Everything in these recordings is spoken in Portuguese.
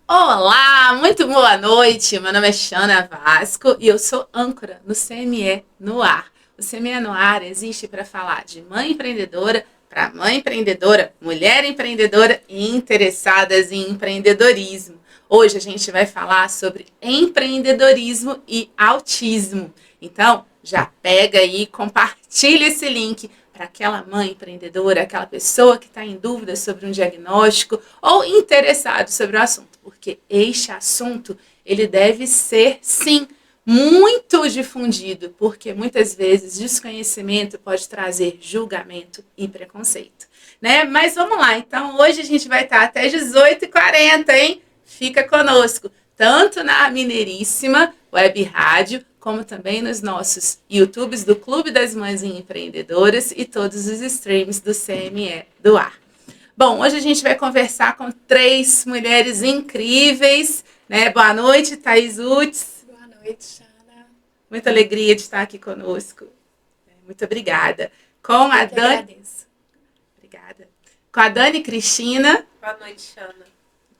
Olá, muito boa noite. Meu nome é Shana Vasco e eu sou âncora no CME no Ar. O CME no Ar existe para falar de mãe empreendedora para mãe empreendedora, mulher empreendedora e interessadas em empreendedorismo. Hoje a gente vai falar sobre empreendedorismo e autismo. Então, já pega aí e compartilha esse link para aquela mãe empreendedora, aquela pessoa que está em dúvida sobre um diagnóstico ou interessado sobre o assunto, porque este assunto ele deve ser, sim, muito difundido, porque muitas vezes desconhecimento pode trazer julgamento e preconceito, né? Mas vamos lá, então hoje a gente vai estar até 18h40, hein? Fica conosco, tanto na Mineiríssima Web Rádio, como também nos nossos YouTubes do Clube das Mães Empreendedoras e todos os streams do CME do Ar. Bom, hoje a gente vai conversar com 3 mulheres incríveis, né? Boa noite, Thaís Utz. Boa noite, Shana. Muita alegria de estar aqui conosco. Muito obrigada. Com a Dani. Agradeço. Obrigada. Com a Dani Cristina. Boa noite, Shana.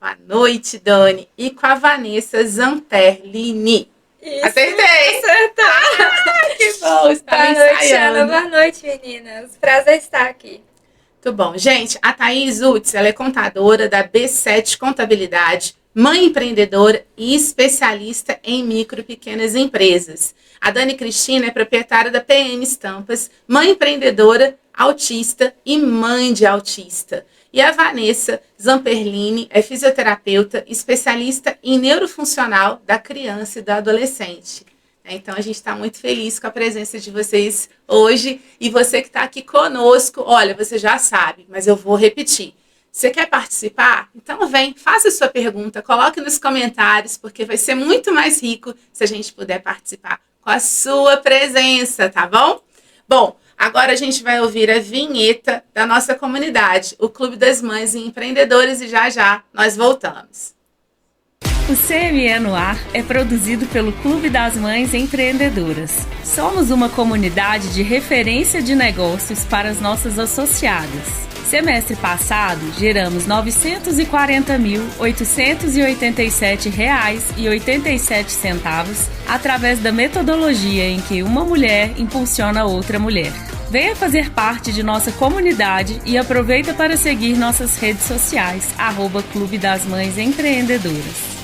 Boa noite, Dani. E com a Vanessa Zamperlini. Isso, Acertei! Acertar! Que bom, está Boa noite, ensaiando. Shana. Boa noite, meninas. Prazer estar aqui. Muito bom. Gente, a Thaís Utz, ela é contadora da B7 Contabilidade, mãe empreendedora e especialista em micro e pequenas empresas. A Dani Cristina é proprietária da PM Estampas, mãe empreendedora, autista e mãe de autista. E a Vanessa Zamperlini é fisioterapeuta, especialista em neurofuncional da criança e do adolescente. Então, a gente está muito feliz com a presença de vocês hoje. E você que está aqui conosco, olha, você já sabe, mas eu vou repetir. Você quer participar? Então vem, faça a sua pergunta, coloque nos comentários, porque vai ser muito mais rico se a gente puder participar com a sua presença, tá bom? Bom, agora a gente vai ouvir a vinheta da nossa comunidade, o Clube das Mães e Empreendedores, e já nós voltamos. O CME no Ar é produzido pelo Clube das Mães Empreendedoras. Somos uma comunidade de referência de negócios para as nossas associadas. Semestre passado, geramos R$ 940.887,87 através da metodologia em que uma mulher impulsiona outra mulher. Venha fazer parte de nossa comunidade e aproveita para seguir nossas redes sociais, @Clube das Mães Empreendedoras.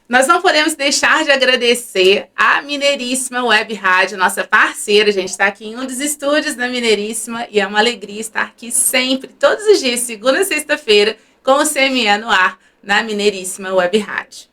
Nós não podemos deixar de agradecer a Mineiríssima Web Rádio, nossa parceira. A gente está aqui em um dos estúdios da Mineiríssima e é uma alegria estar aqui sempre, todos os dias, segunda a sexta-feira, com o CME no ar, na Mineiríssima Web Rádio.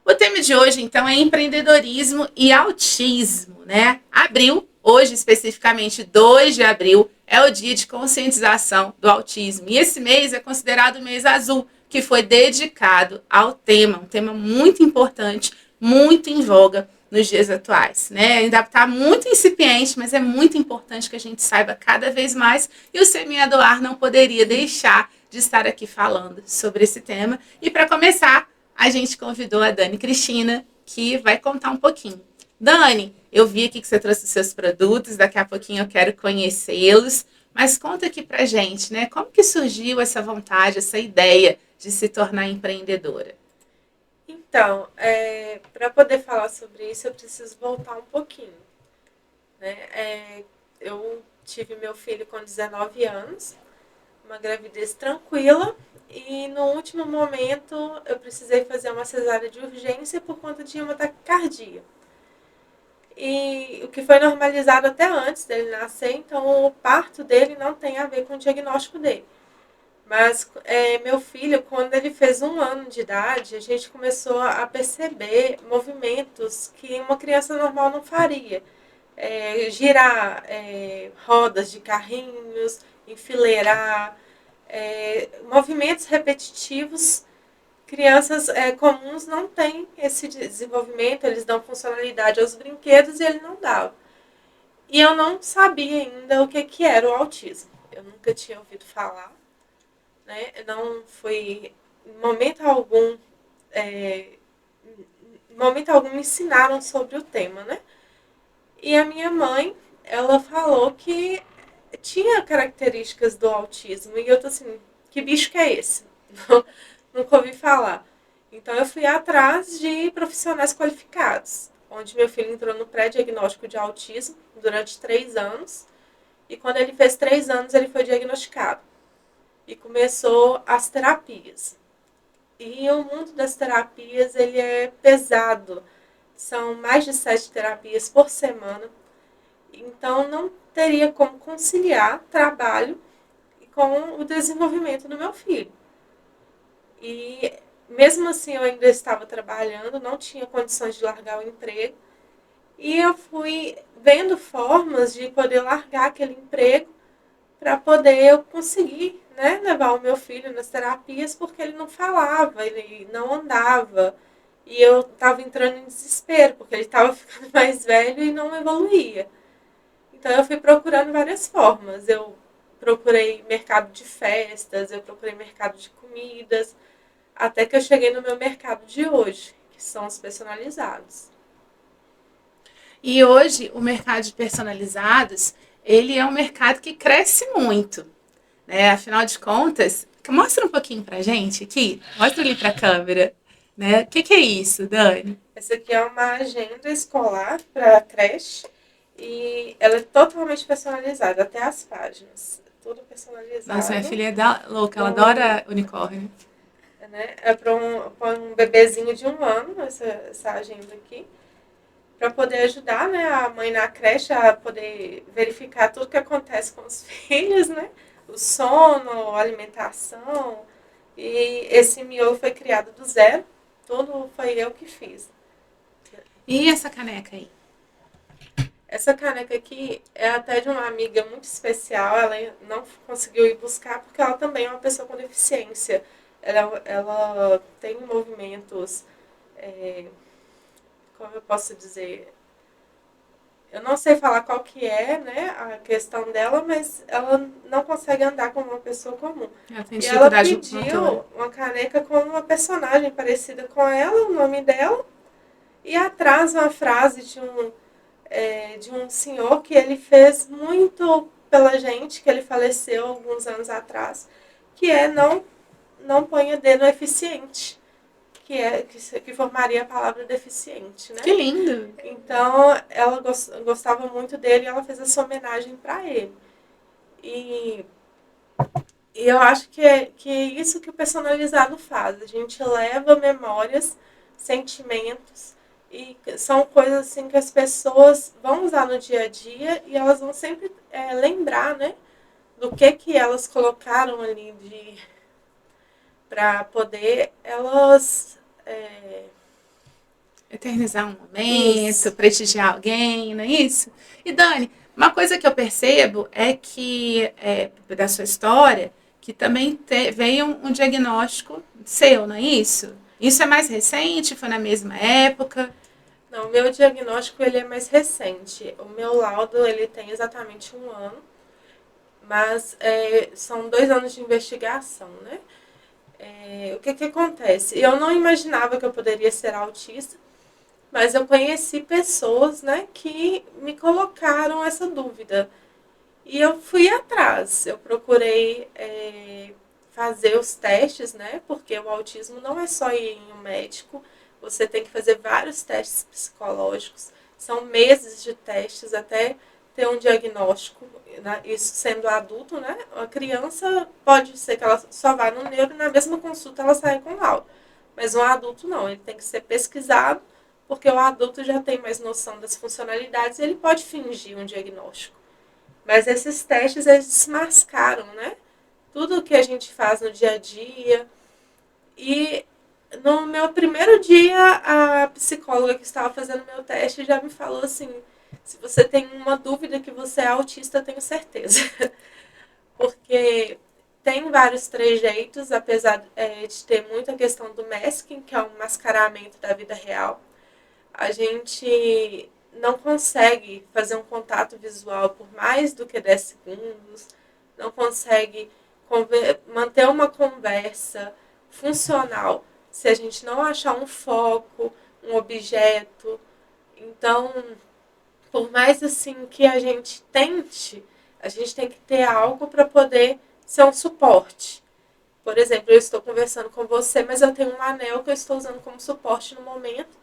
O tema de hoje, então, é empreendedorismo e autismo, né? Abril, hoje especificamente 2 de abril, é o dia de conscientização do autismo. E esse mês é considerado o mês azul, que foi dedicado ao tema, um tema muito importante, muito em voga nos dias atuais, né? Ainda está muito incipiente, mas é muito importante que a gente saiba cada vez mais, e o CME do Ar não poderia deixar de estar aqui falando sobre esse tema. E para começar, a gente convidou a Dani Cristina, que vai contar um pouquinho. Dani, eu vi aqui que você trouxe os seus produtos, daqui a pouquinho eu quero conhecê-los, mas conta aqui pra gente, né? Como que surgiu essa vontade, essa ideia de se tornar empreendedora? Então, para poder falar sobre isso, eu preciso voltar um pouquinho, né? Eu tive meu filho com 19 anos, uma gravidez tranquila, e no último momento eu precisei fazer uma cesárea de urgência por conta de uma taquicardia. E o que foi normalizado até antes dele nascer, então o parto dele não tem a ver com o diagnóstico dele. Mas meu filho, quando ele fez 1 ano de idade, a gente começou a perceber movimentos que uma criança normal não faria. Girar rodas de carrinhos, enfileirar, movimentos repetitivos. Crianças comuns não têm esse desenvolvimento, eles dão funcionalidade aos brinquedos e ele não dava. E eu não sabia ainda o que era o autismo. Eu nunca tinha ouvido falar, né? Não foi, em momento algum me ensinaram sobre o tema, né? E a minha mãe, ela falou que tinha características do autismo. E eu tô assim, que bicho que é esse? Nunca ouvi falar. Então eu fui atrás de profissionais qualificados, onde meu filho entrou no pré-diagnóstico de autismo durante 3 anos. E quando ele fez 3 anos, ele foi diagnosticado. E começou as terapias. E o mundo das terapias, ele é pesado. São mais de 7 terapias por semana. Então, não teria como conciliar trabalho com o desenvolvimento do meu filho. E, mesmo assim, eu ainda estava trabalhando, não tinha condições de largar o emprego. E eu fui vendo formas de poder largar aquele emprego para poder eu conseguir, né, levar o meu filho nas terapias, porque ele não falava, ele não andava. E eu estava entrando em desespero, porque ele estava ficando mais velho e não evoluía. Então eu fui procurando várias formas. Eu procurei mercado de festas, eu procurei mercado de comidas, até que eu cheguei no meu mercado de hoje, que são os personalizados. E hoje o mercado de personalizados, ele é um mercado que cresce muito, né? Afinal de contas, mostra um pouquinho pra gente aqui, mostra ali pra câmera, né? O que é isso, Dani? Essa aqui é uma agenda escolar para creche e ela é totalmente personalizada, até as páginas, tudo personalizado. Nossa, minha filha é louca, ela adora unicórnio. Né? É para um bebezinho de 1 ano, essa agenda aqui, para poder ajudar, né, a mãe na creche a poder verificar tudo que acontece com os filhos, né? O sono, a alimentação. E esse miolo foi criado do zero, tudo foi eu que fiz. E essa caneca aí? Essa caneca aqui é até de uma amiga muito especial, ela não conseguiu ir buscar porque ela também é uma pessoa com deficiência. Ela tem movimentos, como eu posso dizer, eu não sei falar qual que é, né, a questão dela, mas ela não consegue andar como uma pessoa comum. Ela tem E ela dificuldade pediu motora. uma caneca com uma personagem parecida com ela, o nome dela, e atrás uma frase de um senhor que ele fez muito pela gente, que ele faleceu alguns anos atrás, que é não ponha dedo eficiente, que formaria a palavra deficiente, né? Que lindo! Então, ela gostava muito dele e ela fez essa homenagem para ele. E eu acho que é isso que o personalizado faz. A gente leva memórias, sentimentos, e são coisas assim que as pessoas vão usar no dia a dia e elas vão sempre lembrar, né, do que elas colocaram ali para poder elas Eternizar um momento, Isso. prestigiar alguém, não é isso? E Dani, uma coisa que eu percebo é que, da sua história, que também veio um diagnóstico seu, não é isso? Isso é mais recente? Foi na mesma época? Não, o meu diagnóstico ele é mais recente. O meu laudo ele tem exatamente 1 ano, mas são 2 anos de investigação, né? O que acontece? Eu não imaginava que eu poderia ser autista, mas eu conheci pessoas, né, que me colocaram essa dúvida. E eu fui atrás, eu procurei fazer os testes, né, porque o autismo não é só ir em um médico, você tem que fazer vários testes psicológicos, são meses de testes até ter um diagnóstico, né, isso sendo adulto, né, a criança pode ser que ela só vá no neuro e na mesma consulta ela sai com laudo, mas um adulto não, ele tem que ser pesquisado, porque o adulto já tem mais noção das funcionalidades e ele pode fingir um diagnóstico. Mas esses testes, eles desmascaram, né? Tudo que a gente faz no dia a dia. E no meu primeiro dia, a psicóloga que estava fazendo meu teste já me falou assim, se você tem uma dúvida que você é autista, eu tenho certeza. Porque tem vários trejeitos, apesar de ter muita questão do masking, que é um mascaramento da vida real. A gente não consegue fazer um contato visual por mais do que 10 segundos, não consegue manter uma conversa funcional se a gente não achar um foco, um objeto. Então, por mais assim que a gente tente, a gente tem que ter algo para poder ser um suporte. Por exemplo, eu estou conversando com você, mas eu tenho um anel que eu estou usando como suporte no momento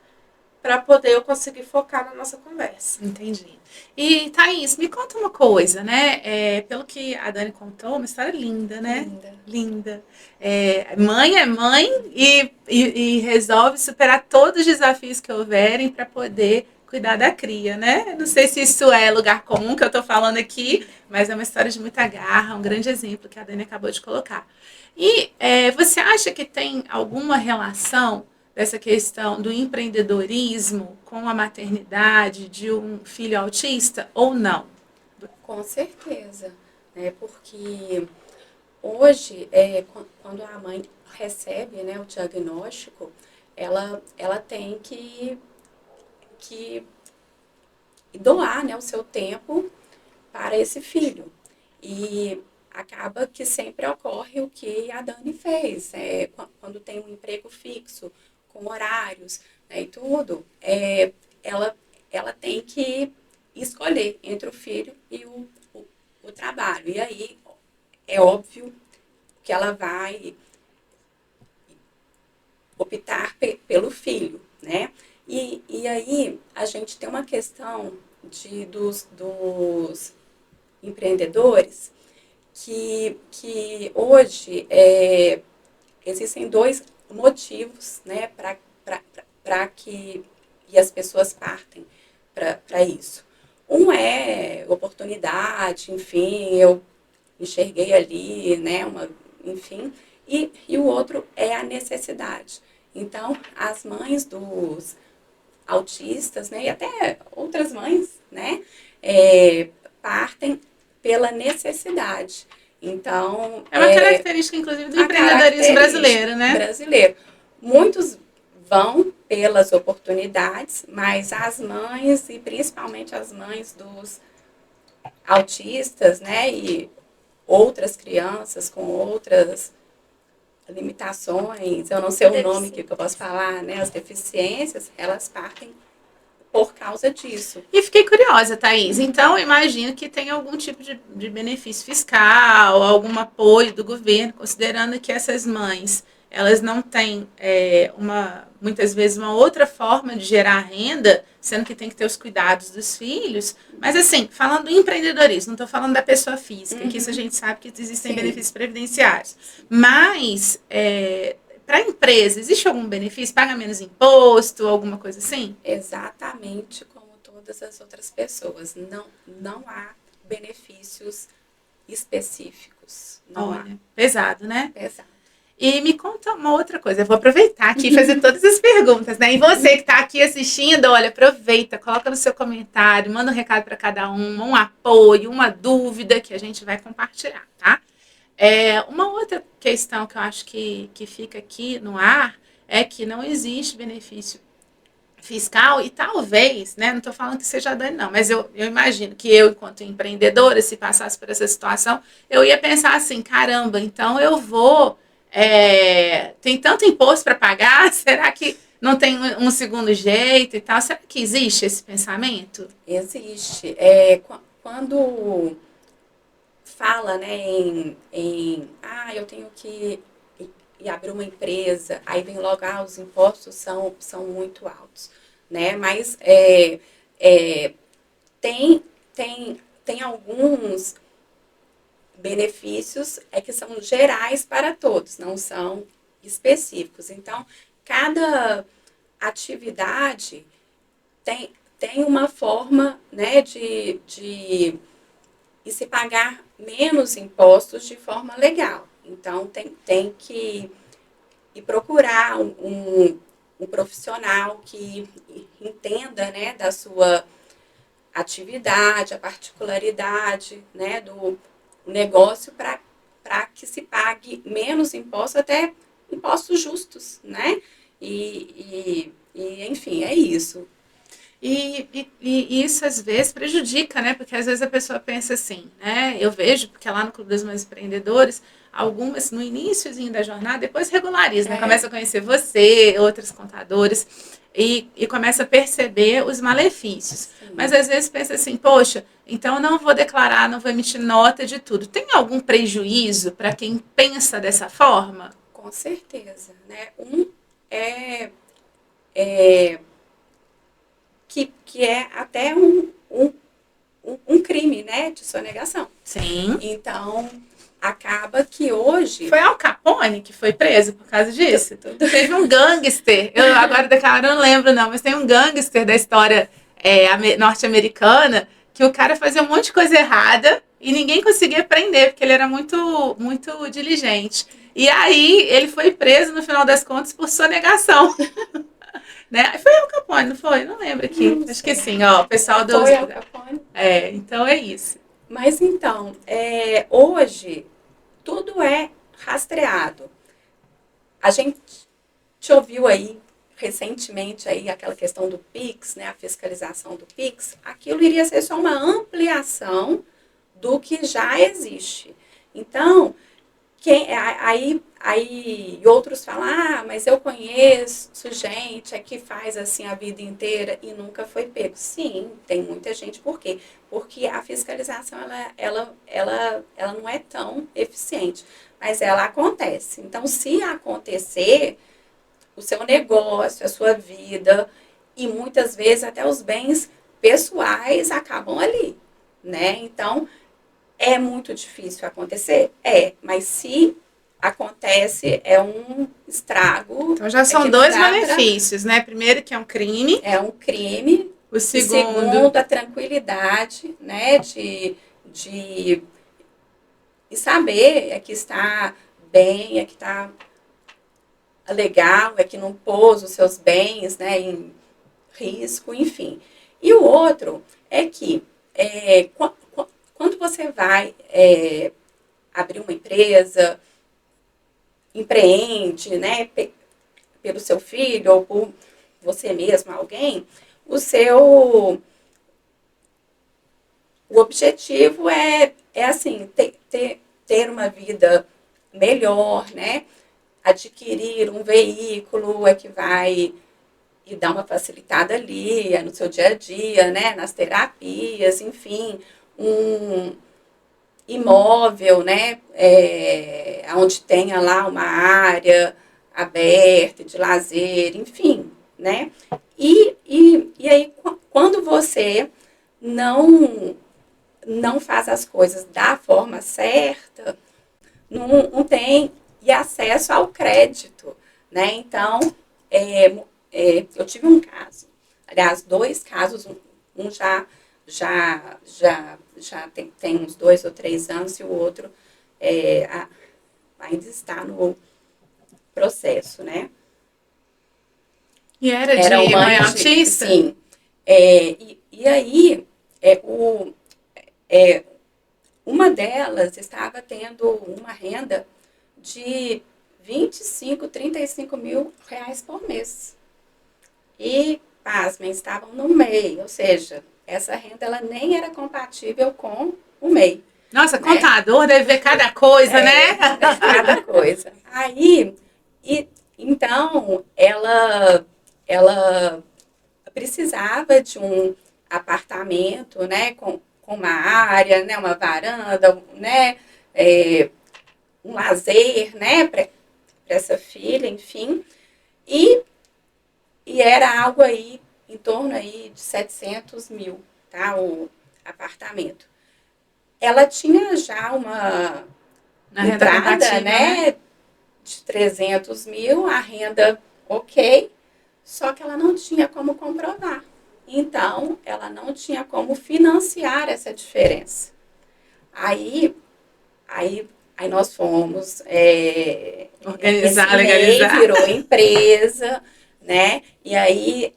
para poder eu conseguir focar na nossa conversa. Entendi. E, Thaís, me conta uma coisa, né? Pelo que a Dani contou, uma história linda, né? Linda. Linda. Mãe é mãe e resolve superar todos os desafios que houverem para poder cuidar da cria, né? Não sei se isso é lugar comum que eu estou falando aqui, mas é uma história de muita garra, um grande exemplo que a Dani acabou de colocar. E você acha que tem alguma relação dessa questão do empreendedorismo com a maternidade de um filho autista ou não? Com certeza, né? Porque hoje, quando a mãe recebe, né, o diagnóstico, ela tem que doar, né, o seu tempo para esse filho. E acaba que sempre ocorre o que a Dani fez. Quando tem um emprego fixo, com horários, né, e tudo, ela tem que escolher entre o filho e o trabalho. E aí é óbvio que ela vai optar pelo filho, né? E aí a gente tem uma questão dos empreendedores que hoje existem dois motivos, né, para que as pessoas partem para isso. Um é oportunidade, enfim, eu enxerguei ali, né, enfim, e o outro é a necessidade. Então, as mães dos autistas, né, e até outras mães, né, partem pela necessidade. Então, é uma característica, inclusive, do empreendedorismo brasileiro, né? Brasileiro. Muitos vão pelas oportunidades, mas as mães, e principalmente as mães dos autistas, né, e outras crianças com outras limitações, eu não sei o nome que eu posso falar, né, as deficiências, elas partem por causa disso. E fiquei curiosa, Thaís. Então, eu imagino que tem algum tipo de benefício fiscal, algum apoio do governo, considerando que essas mães, elas não têm, muitas vezes, uma outra forma de gerar renda, sendo que tem que ter os cuidados dos filhos. Mas, assim, falando do empreendedorismo, não estou falando da pessoa física, que isso a gente sabe que existem benefícios previdenciários. Mas, para a empresa, existe algum benefício? Paga menos imposto, alguma coisa assim? Exatamente como todas as outras pessoas. Não há benefícios específicos. Olha, pesado, né? Pesado. E me conta uma outra coisa. Eu vou aproveitar aqui e fazer todas as perguntas, né? E você que está aqui assistindo, olha, aproveita, coloca no seu comentário, manda um recado para cada um apoio, uma dúvida que a gente vai compartilhar, tá? Uma outra questão que eu acho que fica aqui no ar é que não existe benefício fiscal e talvez, né, não estou falando que seja Dani não, mas eu imagino que eu, enquanto empreendedora, se passasse por essa situação, eu ia pensar assim, caramba, então eu vou, tem tanto imposto para pagar, será que não tem um segundo jeito e tal? Será que existe esse pensamento? Existe. Quando fala, né, eu tenho que ir abrir uma empresa, aí vem logo, os impostos são muito altos, né, mas tem alguns benefícios que são gerais para todos, não são específicos. Então, cada atividade tem uma forma, né, de se pagar menos impostos de forma legal. Então, tem que ir procurar um profissional que entenda, né, da sua atividade, a particularidade, né, do negócio para que se pague menos impostos, até impostos justos, né? E enfim, é isso. E isso às vezes prejudica, né? Porque às vezes a pessoa pensa assim, né? Eu vejo, porque lá no Clube das Mães Empreendedoras, algumas no iníciozinho da jornada, depois regulariza, né? Começa a conhecer você, outros contadores, e começa a perceber os malefícios. Sim. Mas às vezes pensa assim, poxa, então eu não vou declarar, não vou emitir nota de tudo. Tem algum prejuízo para quem pensa dessa forma? Com certeza, né? É que é até um crime, né, de sonegação. Sim. Então, acaba que hoje... Foi Al Capone que foi preso por causa disso? Tudo. Teve um gangster, eu agora daquela hora não lembro não, mas tem um gangster da história norte-americana que o cara fazia um monte de coisa errada e ninguém conseguia prender, porque ele era muito, muito diligente. E aí ele foi preso, no final das contas, por sonegação. Né? Foi Al Capone, não foi? Não lembro aqui. Não Acho sei. que sim, ó. O pessoal do... Foi Al Capone. Então é isso. Mas então, hoje, tudo é rastreado. A gente ouviu aí, recentemente, aí, aquela questão do Pix, né, a fiscalização do Pix. Aquilo iria ser só uma ampliação do que já existe. Então, aí outros falam, mas eu conheço gente que faz assim a vida inteira e nunca foi pego. Sim, tem muita gente. Por quê? Porque a fiscalização, ela não é tão eficiente, mas ela acontece. Então, se acontecer, o seu negócio, a sua vida e muitas vezes até os bens pessoais acabam ali, né? Então, é muito difícil acontecer? Mas se acontece, é um estrago. Então já são dois malefícios, né? Primeiro que é um crime. É um crime. O segundo... E segundo, a tranquilidade, né? De saber que está bem, que está legal, que não pôs os seus bens, né, em risco, enfim. E o outro é que quando você vai abrir uma empresa, empreende, né, pelo seu filho ou por você mesmo, alguém, o objetivo é assim, ter uma vida melhor, né, adquirir um veículo que vai e dar uma facilitada ali no seu dia a dia, né, nas terapias, enfim, um imóvel, né, onde tenha lá uma área aberta de lazer, enfim, né, e aí quando você não faz as coisas da forma certa, não tem acesso ao crédito, né, então, eu tive um caso, aliás, 2 casos, um já tem uns 2 ou 3 anos e o outro ainda está no processo, né? E era de mãe autista? Sim. E aí, uma delas estava tendo uma renda de 25, 35 mil reais por mês. E, pasmem, estavam no MEI, ou seja, essa renda ela nem era compatível com o MEI. Nossa, né? Contador deve ver cada coisa, né? Cada coisa. Aí, então, ela precisava de um apartamento, né, com uma área, né, uma varanda, né, um lazer, né, para essa filha, enfim. E era algo aí em torno aí de 700 mil, tá, o apartamento. Ela tinha já uma entrada, né, de 300 mil, a renda ok, só que ela não tinha como comprovar. Então, ela não tinha como financiar essa diferença. Aí nós fomos organizar, legalizar. Virou empresa, né? E aí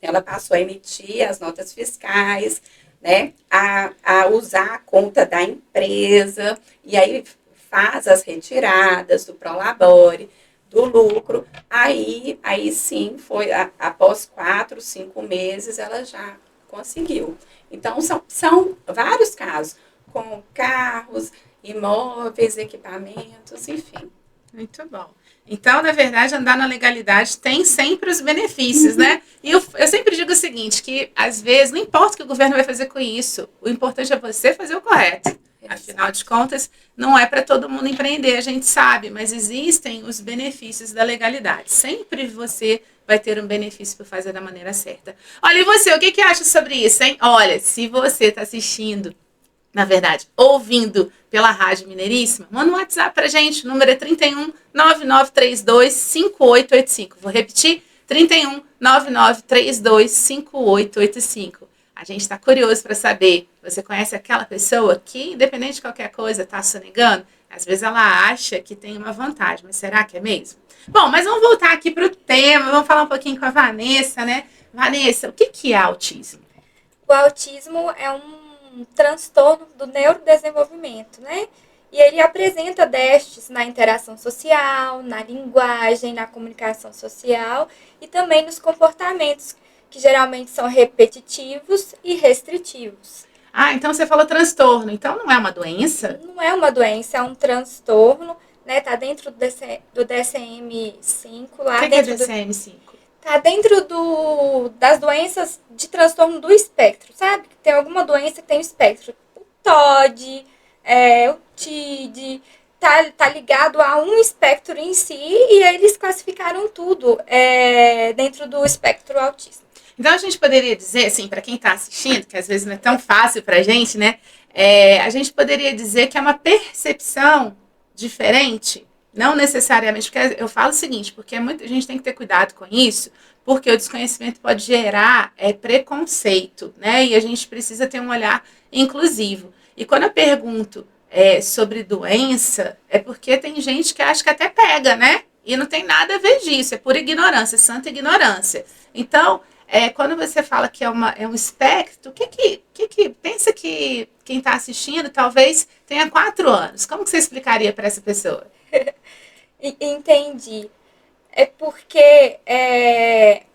ela passou a emitir as notas fiscais, né? A usar a conta da empresa, e aí faz as retiradas do Prolabore, do lucro, aí sim, foi após 4, 5 meses, ela já conseguiu. Então, são vários casos, com carros, imóveis, equipamentos, enfim. Muito bom. Então, na verdade, andar na legalidade tem sempre os benefícios, né? E eu sempre digo o seguinte, que às vezes, não importa o que o governo vai fazer com isso, o importante é você fazer o correto. Afinal de contas, não é para todo mundo empreender, a gente sabe, mas existem os benefícios da legalidade. Sempre você vai ter um benefício por fazer da maneira certa. Olha, e você, o que acha sobre isso, hein? Olha, se você está assistindo, na verdade, ouvindo pela Rádio Mineiríssima, manda um WhatsApp pra gente, o número é 31 9932 5885. Vou repetir, 31 9932 5885. A gente está curioso para saber, você conhece aquela pessoa que, independente de qualquer coisa, está sonegando? Às vezes ela acha que tem uma vantagem, mas será que é mesmo? Bom, mas vamos voltar aqui para o tema, vamos falar um pouquinho com a Vanessa, né? Vanessa, o que é autismo? O autismo é um transtorno do neurodesenvolvimento, né? E ele apresenta déficits na interação social, na linguagem, na comunicação social e também nos comportamentos, que geralmente são repetitivos e restritivos. Ah, então você falou transtorno, então não é uma doença? Não é uma doença, é um transtorno, né? Tá dentro do DSM-5 lá. O que é dentro DSM-5? Tá dentro das doenças de transtorno do espectro, sabe? Tem alguma doença que tem o espectro. O TOD, o TID, tá ligado a um espectro em si e eles classificaram tudo dentro do espectro autista. Então a gente poderia dizer, assim, para quem está assistindo, que às vezes não é tão fácil para a gente, né? A gente poderia dizer que é uma percepção diferente, não necessariamente, porque eu falo o seguinte, porque a gente tem que ter cuidado com isso, porque o desconhecimento pode gerar preconceito, né? E a gente precisa ter um olhar inclusivo. E quando eu pergunto sobre doença, é porque tem gente que acha que até pega, né? E não tem nada a ver disso, é pura ignorância, santa ignorância. Então, quando você fala que é um espectro, pensa que quem está assistindo talvez tenha 4 anos. Como que você explicaria para essa pessoa? Entendi. É porque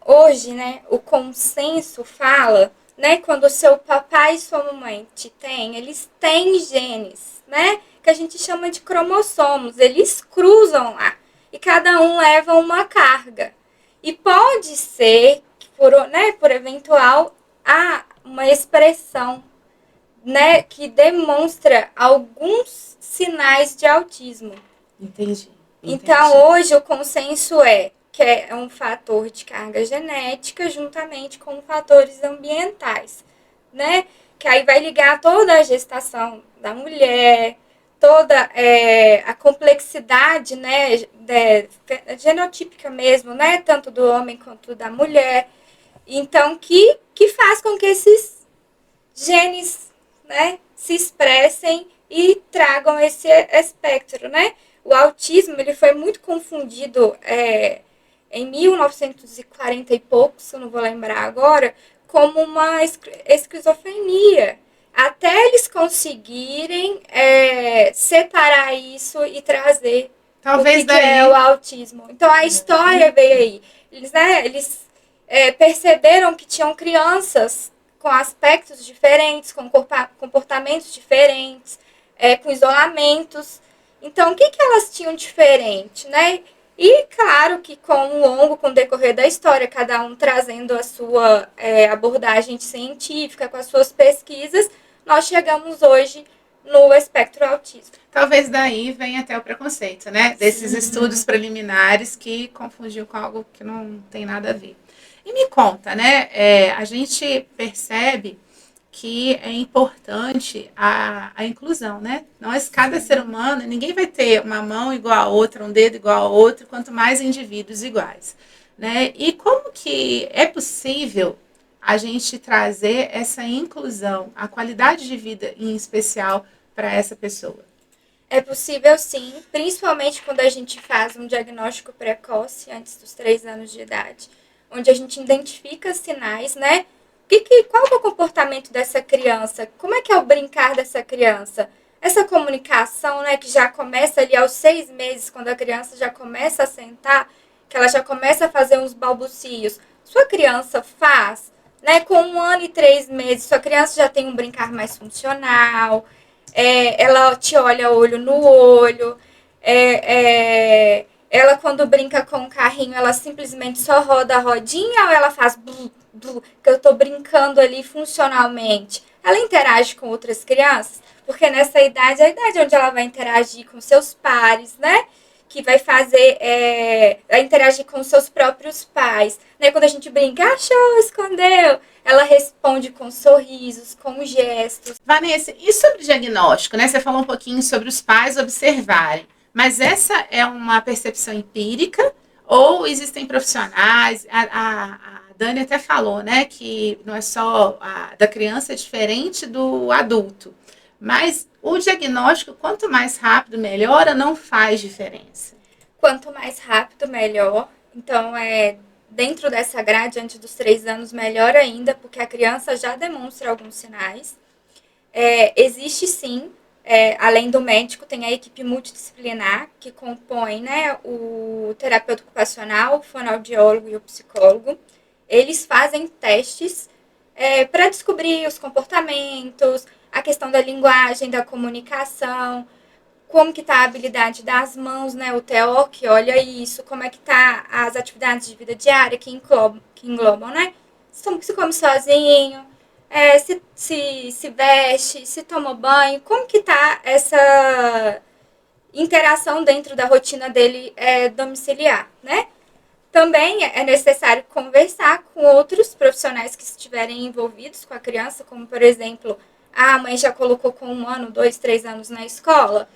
hoje, né, o consenso fala, né, quando o seu papai e sua mamãe te têm, eles têm genes, né, que a gente chama de cromossomos, eles cruzam lá e cada um leva uma carga. E pode ser que por eventual, há uma expressão, né, que demonstra alguns sinais de autismo. Entendi. Então, hoje o consenso que é um fator de carga genética juntamente com fatores ambientais, né? Que aí vai ligar toda a gestação da mulher, toda a complexidade, né, genotípica mesmo, né? Tanto do homem quanto da mulher. Então, que faz com que esses genes, né, se expressem e tragam esse espectro, né? O autismo ele foi muito confundido em 1940 e poucos, eu não vou lembrar agora, como uma esquizofrenia. Até eles conseguirem separar isso e trazer Talvez o que é o autismo. Então a história veio aí. Eles perceberam que tinham crianças com aspectos diferentes, com comportamentos diferentes, com isolamentos. Então, o que elas tinham diferente, né? E, claro, que com o decorrer da história, cada um trazendo a sua abordagem científica, com as suas pesquisas, nós chegamos hoje no espectro autismo. Talvez daí venha até o preconceito, né? Desses estudos preliminares que confundiam com algo que não tem nada a ver. E me conta, né? A gente percebe que é importante a inclusão, né? Nós, cada ser humano, ninguém vai ter uma mão igual a outra, um dedo igual a outro, quanto mais indivíduos iguais, né? E como que é possível a gente trazer essa inclusão, a qualidade de vida em especial para essa pessoa? É possível sim, principalmente quando a gente faz um diagnóstico precoce, antes dos 3 anos de idade, onde a gente identifica sinais, né? Qual é o comportamento dessa criança? Como é que é o brincar dessa criança? essa comunicação, né, que já começa ali aos 6 meses, quando a criança já começa a sentar, que ela já começa a fazer uns balbucios. Sua criança faz, né, com 1 ano e 3 meses, sua criança já tem um brincar mais funcional, ela te olha olho no olho, ela quando brinca com o carrinho, ela simplesmente só roda a rodinha ou ela faz blu, blu, que eu tô brincando ali funcionalmente. Ela interage com outras crianças, porque nessa idade é a idade onde ela vai interagir com seus pares, né? Que vai fazer, vai interagir com seus próprios pais. Né? Quando a gente brinca, achou, escondeu, ela responde com sorrisos, com gestos. Vanessa, e sobre o diagnóstico, né? Você falou um pouquinho sobre os pais observarem, mas essa é uma percepção empírica ou existem profissionais? A Dani até falou, né, que não é só da criança é diferente do adulto, mas o diagnóstico, quanto mais rápido, melhor ou não faz diferença? Quanto mais rápido, melhor. Então, dentro dessa grade, antes dos 3 anos, melhor ainda, porque a criança já demonstra alguns sinais. Existe sim, além do médico, tem a equipe multidisciplinar, que compõe, né, o terapeuta ocupacional, o fonoaudiólogo e o psicólogo. Eles fazem testes para descobrir os comportamentos, a questão da linguagem, da comunicação, como que está a habilidade das mãos, né? O TO que olha isso, como é que tá as atividades de vida diária que englobam, né? Se come sozinho, se veste, se toma banho, como que tá essa interação dentro da rotina dele domiciliar, né? Também é necessário conversar com outros profissionais que estiverem envolvidos com a criança, como, por exemplo, a mãe já colocou com 1 ano, 2, 3 anos na escola.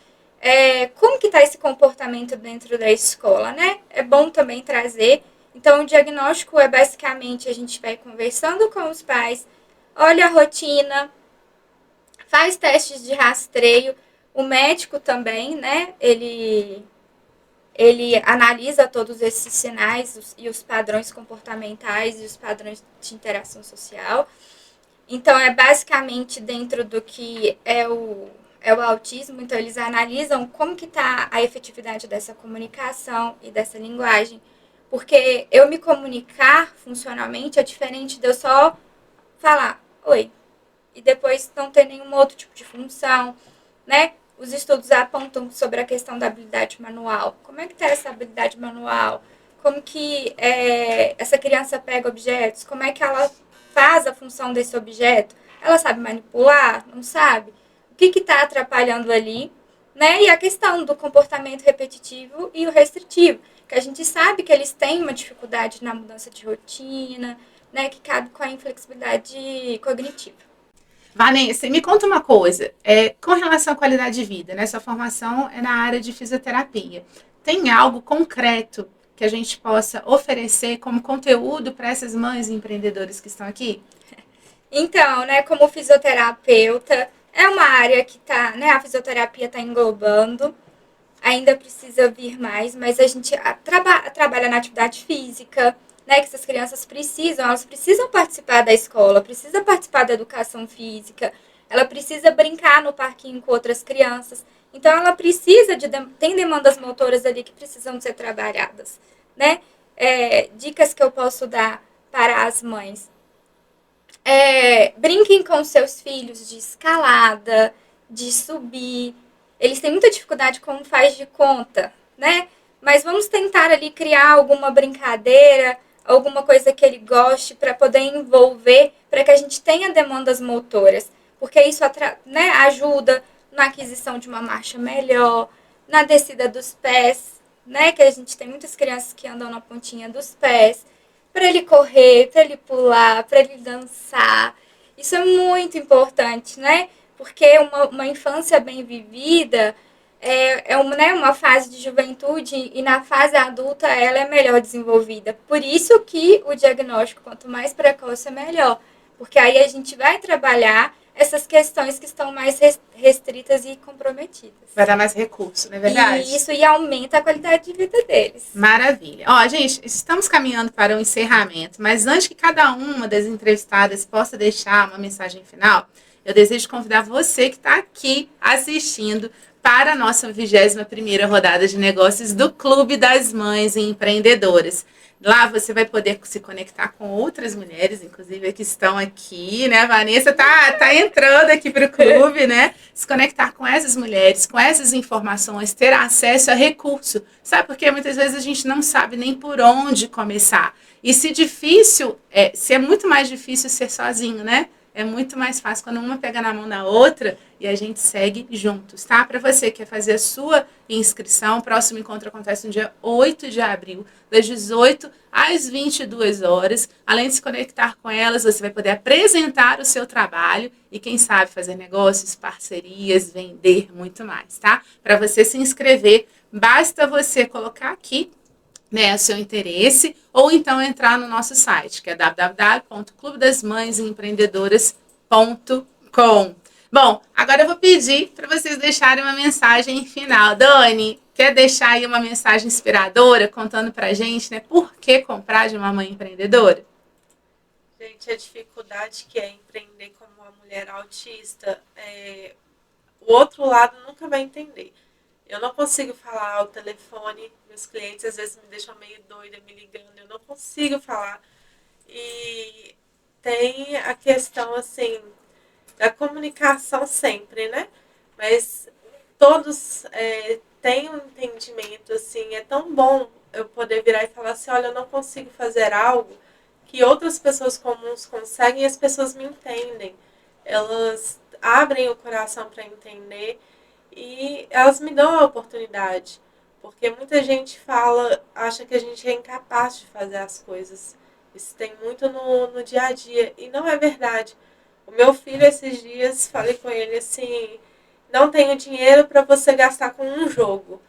Como que está esse comportamento dentro da escola, né? É bom também trazer. Então, o diagnóstico é basicamente a gente vai conversando com os pais, olha a rotina, faz testes de rastreio. O médico também, né? Ele analisa todos esses sinais e os padrões comportamentais e os padrões de interação social. Então, é basicamente dentro do que é o autismo. Então, eles analisam como que está a efetividade dessa comunicação e dessa linguagem. Porque eu me comunicar funcionalmente é diferente de eu só falar oi e depois não ter nenhum outro tipo de função, né? Os estudos apontam sobre a questão da habilidade manual. Como é que está essa habilidade manual? Como que essa criança pega objetos? Como é que ela faz a função desse objeto? Ela sabe manipular? Não sabe? O que está atrapalhando ali? Né? E a questão do comportamento repetitivo e o restritivo, que a gente sabe que eles têm uma dificuldade na mudança de rotina, né? Que cabe com a inflexibilidade cognitiva. Vanessa, me conta uma coisa, com relação à qualidade de vida, né? Sua formação é na área de fisioterapia. Tem algo concreto que a gente possa oferecer como conteúdo para essas mães empreendedoras que estão aqui? Então, né, como fisioterapeuta, é uma área que né, a fisioterapia está englobando, ainda precisa vir mais, mas a gente trabalha na atividade física, né, que essas crianças elas precisam participar da escola, precisam participar da educação física, ela precisa brincar no parquinho com outras crianças, então ela precisa tem demandas motoras ali que precisam ser trabalhadas, né? Dicas que eu posso dar para as mães. Brinquem com seus filhos de escalada, de subir, eles têm muita dificuldade com faz de conta, né? Mas vamos tentar ali criar alguma brincadeira, alguma coisa que ele goste para poder envolver, para que a gente tenha demandas motoras. Porque isso né, ajuda na aquisição de uma marcha melhor, na descida dos pés, né? Que a gente tem muitas crianças que andam na pontinha dos pés. Para ele correr, para ele pular, para ele dançar. Isso é muito importante, né? Porque uma infância bem vivida né, uma fase de juventude e na fase adulta ela é melhor desenvolvida. Por isso que o diagnóstico, quanto mais precoce, é melhor. Porque aí a gente vai trabalhar essas questões que estão mais restritas e comprometidas. Vai dar mais recurso, não é verdade? E isso aumenta a qualidade de vida deles. Maravilha. Ó, gente, estamos caminhando para o encerramento, mas antes que cada uma das entrevistadas possa deixar uma mensagem final, eu desejo convidar você que está aqui assistindo para a nossa 21ª rodada de negócios do Clube das Mães Empreendedoras. Lá você vai poder se conectar com outras mulheres, inclusive que estão aqui, né? A Vanessa tá entrando aqui para o clube, né? Se conectar com essas mulheres, com essas informações, ter acesso a recurso. Sabe por quê? Muitas vezes a gente não sabe nem por onde começar. E se é muito mais difícil ser sozinho, né? É muito mais fácil quando uma pega na mão da outra e a gente segue juntos, tá? Para você que quer fazer a sua inscrição, o próximo encontro acontece no dia 8 de abril, das 18 às 22 horas. Além de se conectar com elas, você vai poder apresentar o seu trabalho e, quem sabe, fazer negócios, parcerias, vender muito mais, tá? Para você se inscrever, basta você colocar aqui, né, o seu interesse, ou então entrar no nosso site, que é www.clubedasmãesempreendedoras.com. Bom, agora eu vou pedir para vocês deixarem uma mensagem final. Dani, quer deixar aí uma mensagem inspiradora, contando para a gente, né, por que comprar de uma mãe empreendedora? Gente, a dificuldade que é empreender como uma mulher autista, o outro lado nunca vai entender. Eu não consigo falar ao telefone, meus clientes às vezes me deixam meio doida me ligando, eu não consigo falar. E tem a questão, assim, da comunicação sempre, né? Mas todos têm um entendimento, assim, é tão bom eu poder virar e falar assim, olha, eu não consigo fazer algo que outras pessoas comuns conseguem e as pessoas me entendem. Elas abrem o coração para entender. E elas me dão a oportunidade, porque muita gente acha que a gente é incapaz de fazer as coisas. Isso tem muito no dia a dia, e não é verdade. O meu filho, esses dias, falei com ele assim, não tenho dinheiro para você gastar com um jogo.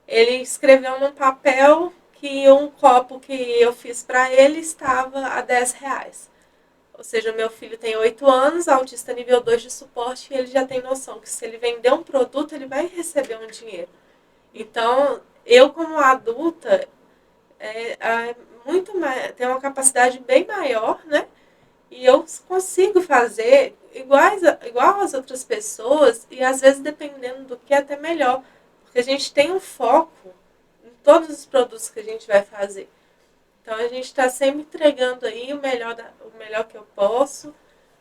Ele escreveu num papel que um copo que eu fiz para ele estava a R$10. Ou seja, o meu filho tem 8 anos, autista nível 2 de suporte, e ele já tem noção que se ele vender um produto, ele vai receber um dinheiro. Então, eu como adulta, tenho uma capacidade bem maior, né? E eu consigo fazer igual às outras pessoas, e às vezes, dependendo do que, até melhor. Porque a gente tem um foco em todos os produtos que a gente vai fazer. Então, a gente está sempre entregando aí o melhor que eu posso,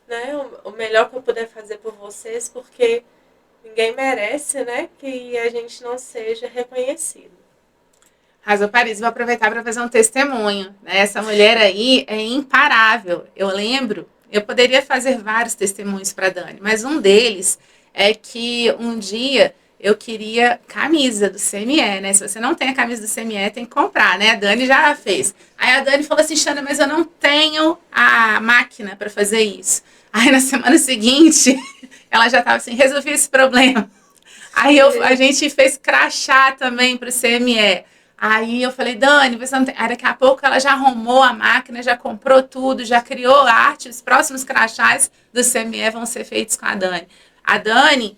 né? O melhor que eu puder fazer por vocês, porque ninguém merece, né, que a gente não seja reconhecido. Arrasou, Paris. Vou aproveitar para fazer um testemunho, né? Essa mulher aí é imparável. Eu poderia fazer vários testemunhos para Dani, mas um deles é que um dia eu queria camisa do CME, né? Se você não tem a camisa do CME, tem que comprar, né? A Dani já fez. Aí a Dani falou assim, Xana, mas eu não tenho a máquina para fazer isso. Aí na semana seguinte, ela já estava assim, resolvi esse problema. Aí a gente fez crachá também para o CME. Aí eu falei, Dani, você não tem... Aí daqui a pouco ela já arrumou a máquina, já comprou tudo, já criou a arte. Os próximos crachás do CME vão ser feitos com a Dani. A Dani,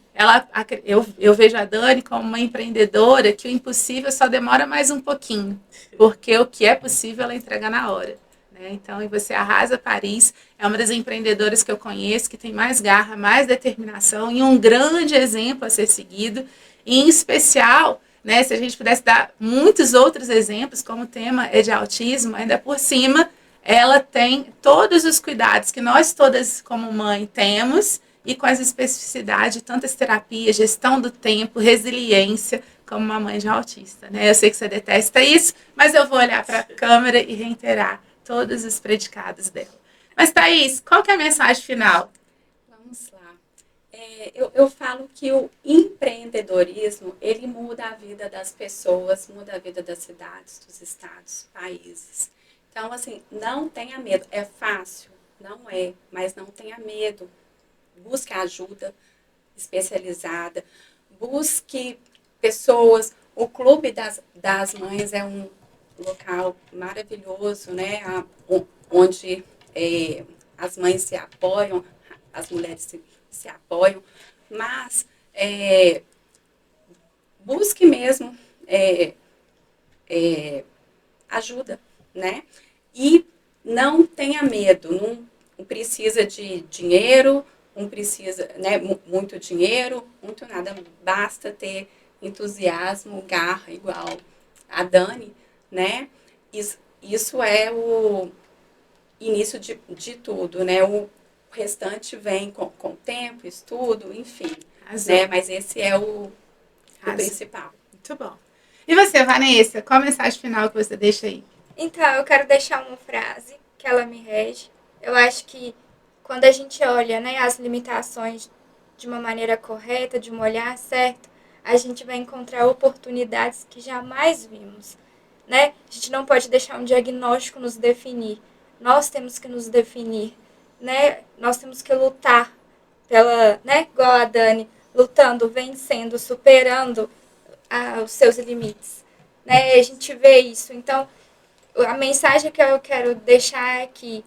eu vejo a Dani como uma empreendedora que o impossível só demora mais um pouquinho, porque o que é possível ela entrega na hora. Né? Então, e você arrasa Paris, é uma das empreendedoras que eu conheço, que tem mais garra, mais determinação e um grande exemplo a ser seguido, e em especial, né, se a gente pudesse dar muitos outros exemplos, como o tema é de autismo, ainda por cima, ela tem todos os cuidados que nós todas como mãe temos, e com as especificidades de tantas terapias, gestão do tempo, resiliência, como uma mãe de autista. Né? Eu sei que você detesta isso, mas eu vou olhar para a câmera e reiterar todos os predicados dela. Mas, Thaís, qual que é a mensagem final? Vamos lá. Eu falo que o empreendedorismo, ele muda a vida das pessoas, muda a vida das cidades, dos estados, países. Então, assim, não tenha medo. É fácil? Não é, mas não tenha medo. Busque ajuda especializada, busque pessoas. O Clube das Mães é um local maravilhoso, né? Onde as mães se apoiam, as mulheres se apoiam, mas busque mesmo ajuda, né? E não tenha medo, não precisa de dinheiro, não precisa, né, muito dinheiro, muito nada, basta ter entusiasmo, garra, igual a Dani, né? Isso é o início de tudo, né? O restante vem com tempo, estudo, enfim, né? Mas esse é o principal. Muito bom. E você, Vanessa, qual a mensagem final que você deixa aí? Então, eu quero deixar uma frase que ela me rege. Eu acho que quando a gente olha, né, as limitações de uma maneira correta, de um olhar certo, a gente vai encontrar oportunidades que jamais vimos, né? A gente não pode deixar um diagnóstico nos definir. Nós temos que nos definir, né? Nós temos que lutar pela, né, igual a Dani, lutando, vencendo, superando os seus limites, né? A gente vê isso. Então, a mensagem que eu quero deixar é que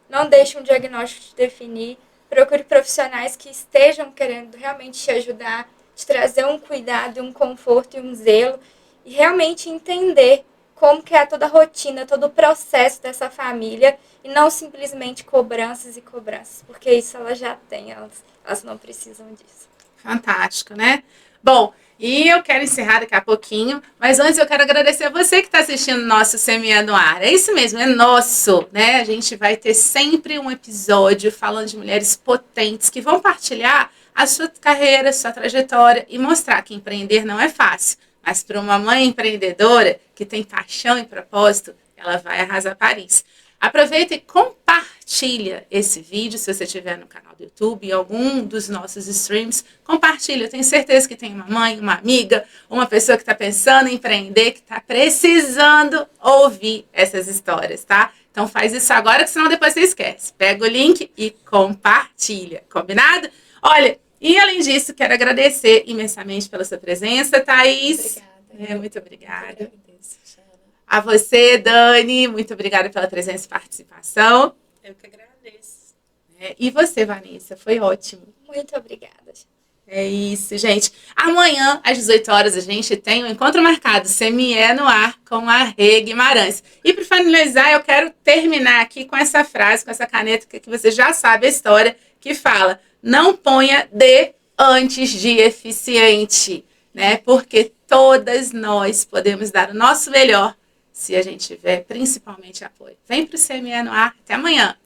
não deixe um diagnóstico te definir, procure profissionais que estejam querendo realmente te ajudar, te trazer um cuidado, um conforto e um zelo, e realmente entender como que é toda a rotina, todo o processo dessa família, e não simplesmente cobranças e cobranças, porque isso elas já têm, elas não precisam disso. Fantástico, né? Bom, e eu quero encerrar daqui a pouquinho, mas antes eu quero agradecer a você que está assistindo o nosso CME no ar. É isso mesmo, é nosso, né? A gente vai ter sempre um episódio falando de mulheres potentes que vão partilhar a sua carreira, a sua trajetória e mostrar que empreender não é fácil. Mas para uma mãe empreendedora que tem paixão e propósito, ela vai arrasar Paris. Aproveita e compartilha esse vídeo, se você estiver no canal do YouTube, em algum dos nossos streams, compartilha. Eu tenho certeza que tem uma mãe, uma amiga, uma pessoa que está pensando em empreender, que está precisando ouvir essas histórias, tá? Então faz isso agora, que senão depois você esquece. Pega o link e compartilha, combinado? Olha, e além disso, quero agradecer imensamente pela sua presença, Thaís. Obrigada. Muito obrigada. A A você, Dani, muito obrigada pela presença e participação. Eu que agradeço. E você, Vanessa, foi ótimo. Muito obrigada. É isso, gente. Amanhã, às 18 horas, a gente tem um encontro marcado, CME no ar, com a Rê Guimarães. E para finalizar, eu quero terminar aqui com essa frase, com essa caneta que você já sabe a história, que fala: não ponha D antes de eficiente, né? Porque todas nós podemos dar o nosso melhor se a gente tiver principalmente apoio. Vem para o CME no ar. Até amanhã.